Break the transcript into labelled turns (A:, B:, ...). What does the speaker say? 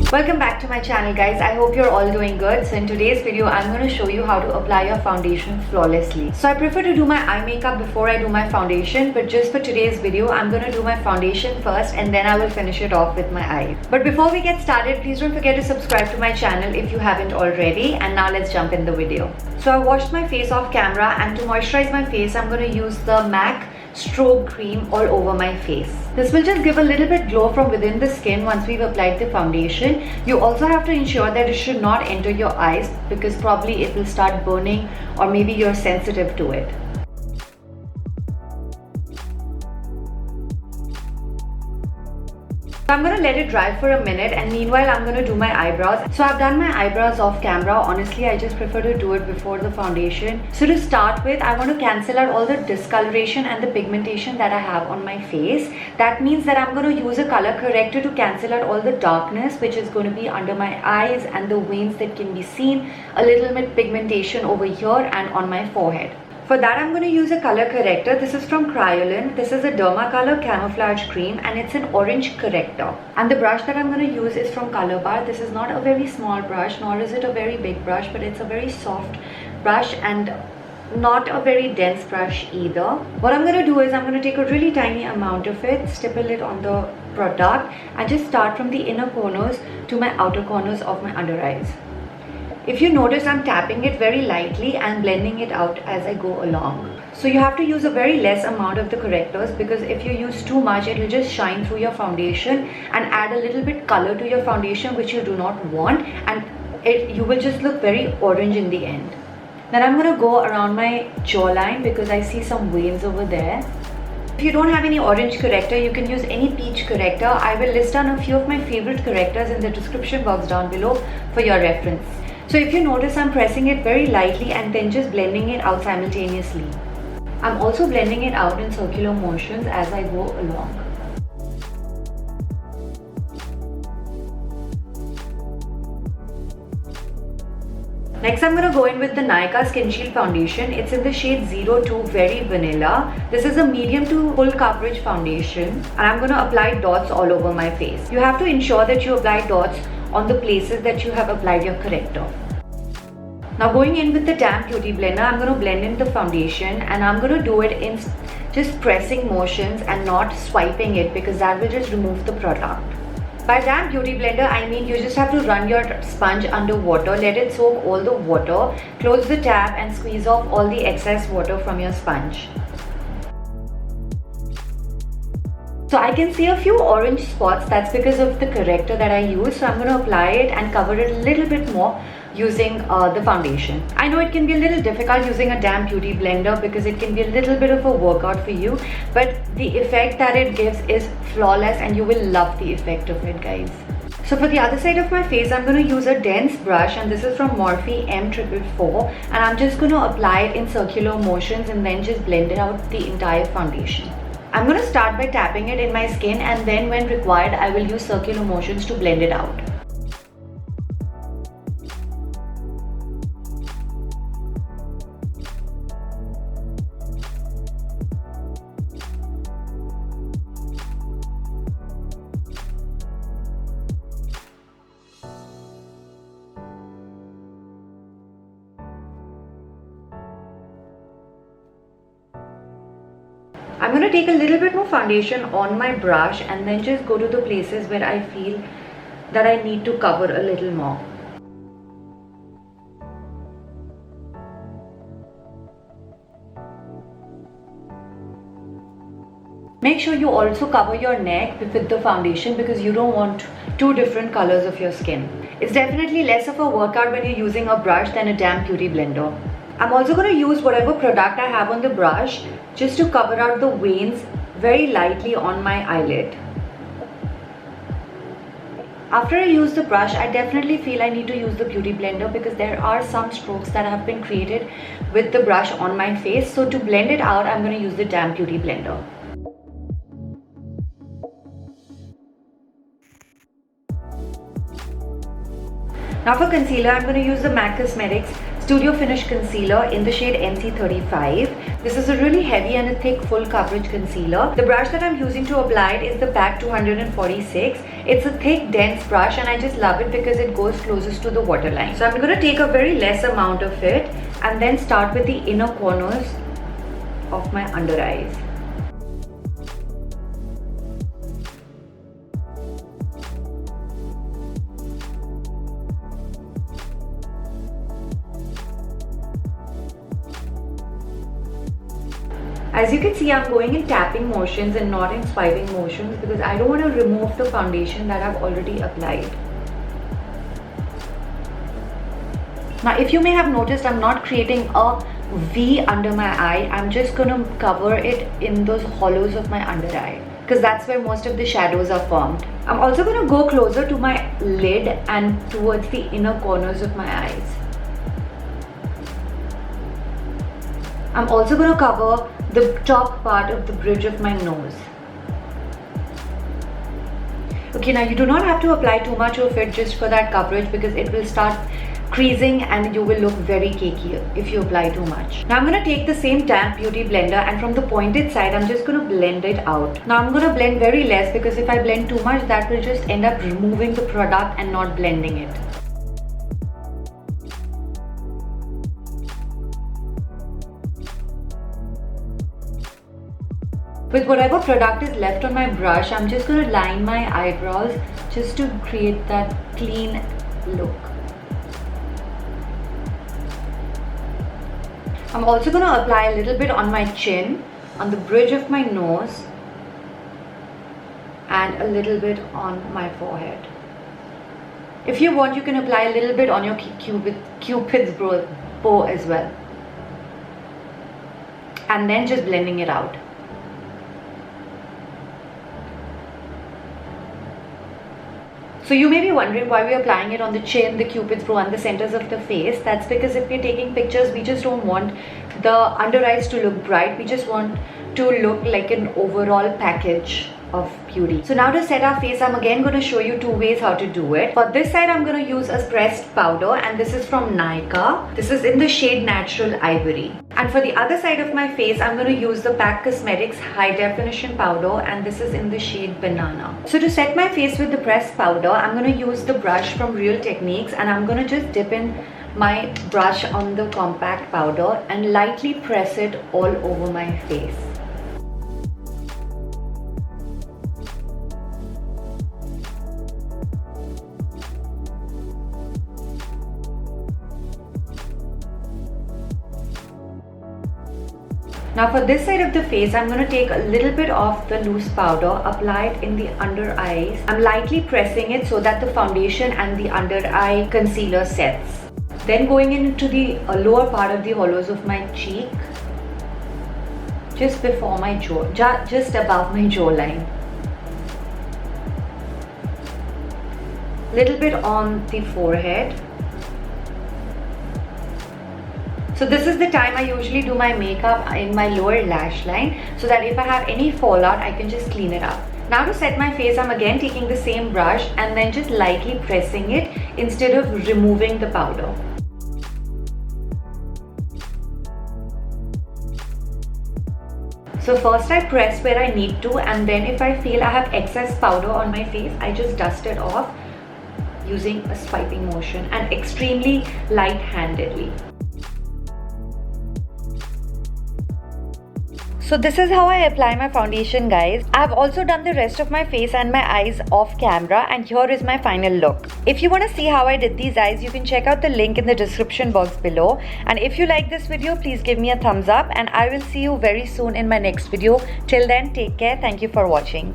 A: Welcome back to my channel, guys. I hope you're all doing good. So in today's video, I'm going to show you how to apply your foundation flawlessly. So I prefer to do my eye makeup before I do my foundation, but just for today's video, I'm going to do my foundation first and then I will finish it off with my eyes. But before we get started, please don't forget to subscribe to my channel if you haven't already. And now let's jump in the video. So I washed my face off camera, and to moisturize my face, I'm going to use the M.A.C Strobe cream all over my face. This will just give a little bit glow from within the skin once we've applied the foundation. You also have to ensure that it should not enter your eyes because probably it will start burning or maybe you're sensitive to it. So I'm going to let it dry for a minute, and meanwhile I'm going to do my eyebrows. So I've done my eyebrows off camera. Honestly, I just prefer to do it before the foundation. So to start with, I want to cancel out all the discoloration and the pigmentation that I have on my face. That means that I'm going to use a color corrector to cancel out all the darkness which is going to be under my eyes and the veins that can be seen, a little bit pigmentation over here and on my forehead. For that, I'm going to use a color corrector. This is from Kryolan. This is a Derma color Camouflage cream and it's an orange corrector. And the brush that I'm going to use is from Colorbar. This is not a very small brush, nor is it a very big brush, but it's a very soft brush and not a very dense brush either. What I'm going to do is I'm going to take a really tiny amount of it, stipple it on the product, and just start from the inner corners to my outer corners of my under eyes. If you notice, I'm tapping it very lightly and blending it out as I go along. So you have to use a very less amount of the correctors, because if you use too much, it will just shine through your foundation and add a little bit color to your foundation, which you do not want, and you will just look very orange in the end. Then I'm going to go around my jawline because I see some veins over there. If you don't have any orange corrector, you can use any peach corrector. I will list down a few of my favorite correctors in the description box down below for your reference. So if you notice, I'm pressing it very lightly and then just blending it out simultaneously. I'm also blending it out in circular motions as I go along. Next, I'm going to go in with the Nykaa SkinShield foundation. It's in the shade 02 Very Vanilla. This is a medium to full coverage foundation, and I'm going to apply dots all over my face. You have to ensure that you apply dots on the places that you have applied your corrector. Now going in with the damp beauty blender, I'm going to blend in the foundation, and I'm going to do it in just pressing motions and not swiping it, because that will just remove the product. By damp beauty blender, I mean you just have to run your sponge under water, let it soak all the water, close the tap and squeeze off all the excess water from your sponge. So I can see a few orange spots. That's because of the corrector that I use. So I'm going to apply it and cover it a little bit more using the foundation. I know it can be a little difficult using a damp beauty blender because it can be a little bit of a workout for you, but the effect that it gives is flawless and you will love the effect of it, guys. So for the other side of my face, I'm going to use a dense brush, and this is from Morphe M and I'm just going to apply it in circular motions and then just blend it out the entire foundation. I'm going to start by tapping it in my skin, and then when required, I will use circular motions to blend it out. I'm going to take a little bit more foundation on my brush and then just go to the places where I feel that I need to cover a little more. Make sure you also cover your neck with the foundation because you don't want two different colors of your skin. It's definitely less of a workout when you're using a brush than a damp beauty blender. I'm also going to use whatever product I have on the brush just to cover out the veins very lightly on my eyelid. After I use the brush, I definitely feel I need to use the beauty blender because there are some strokes that have been created with the brush on my face. So to blend it out, I'm going to use the damp beauty blender. Now for concealer, I'm going to use the MAC Cosmetics Studio Finish Concealer in the shade NC35. This is a really heavy and a thick full coverage concealer. The brush that I'm using to apply it is the PAC 246. It's a thick dense brush and I just love it because it goes closest to the waterline. So I'm going to take a very less amount of it and then start with the inner corners of my under eyes. As you can see, I'm going in tapping motions and not in swiping motions because I don't want to remove the foundation that I've already applied. Now, if you may have noticed, I'm not creating a V under my eye. I'm just going to cover it in those hollows of my under eye because that's where most of the shadows are formed. I'm also going to go closer to my lid and towards the inner corners of my eyes. I'm also going to cover the top part of the bridge of my nose. Okay, now you do not have to apply too much of it just for that coverage because it will start creasing and you will look very cakey if you apply too much. Now I'm going to take the same damp beauty blender and from the pointed side I'm just going to blend it out. Now I'm going to blend very less because if I blend too much that will just end up removing the product and not blending it. With whatever product is left on my brush, I'm just going to line my eyebrows just to create that clean look. I'm also going to apply a little bit on my chin, on the bridge of my nose, and a little bit on my forehead. If you want, you can apply a little bit on your Cupid's bow as well. And then just blending it out. So you may be wondering why we're applying it on the chin, the Cupid's bow and the centers of the face. That's because if we're taking pictures, we just don't want the under eyes to look bright. We just want to look like an overall package of beauty. So now to set our face, I'm again going to show you two ways how to do it. For this side, I'm going to use a pressed powder and this is from Nykaa. This is in the shade Natural Ivory. And for the other side of my face, I'm going to use the PAC Cosmetics High Definition Powder and this is in the shade Banana. So to set my face with the pressed powder, I'm going to use the brush from Real Techniques and I'm going to just dip in my brush on the compact powder and lightly press it all over my face. Now for this side of the face, I'm going to take a little bit of the loose powder, apply it in the under eyes. I'm lightly pressing it so that the foundation and the under eye concealer sets. Then going into the lower part of the hollows of my cheek, just before my jaw, just above my jawline. Little bit on the forehead. So this is the time I usually do my makeup in my lower lash line so that if I have any fallout, I can just clean it up. Now to set my face, I'm again taking the same brush and then just lightly pressing it instead of removing the powder. So first I press where I need to and then if I feel I have excess powder on my face, I just dust it off using a swiping motion and extremely light-handedly. So this is how I apply my foundation, guys. I've also done the rest of my face and my eyes off camera and here is my final look. If you want to see how I did these eyes, you can check out the link in the description box below. And if you like this video, please give me a thumbs up and I will see you very soon in my next video. Till then, take care. Thank you for watching.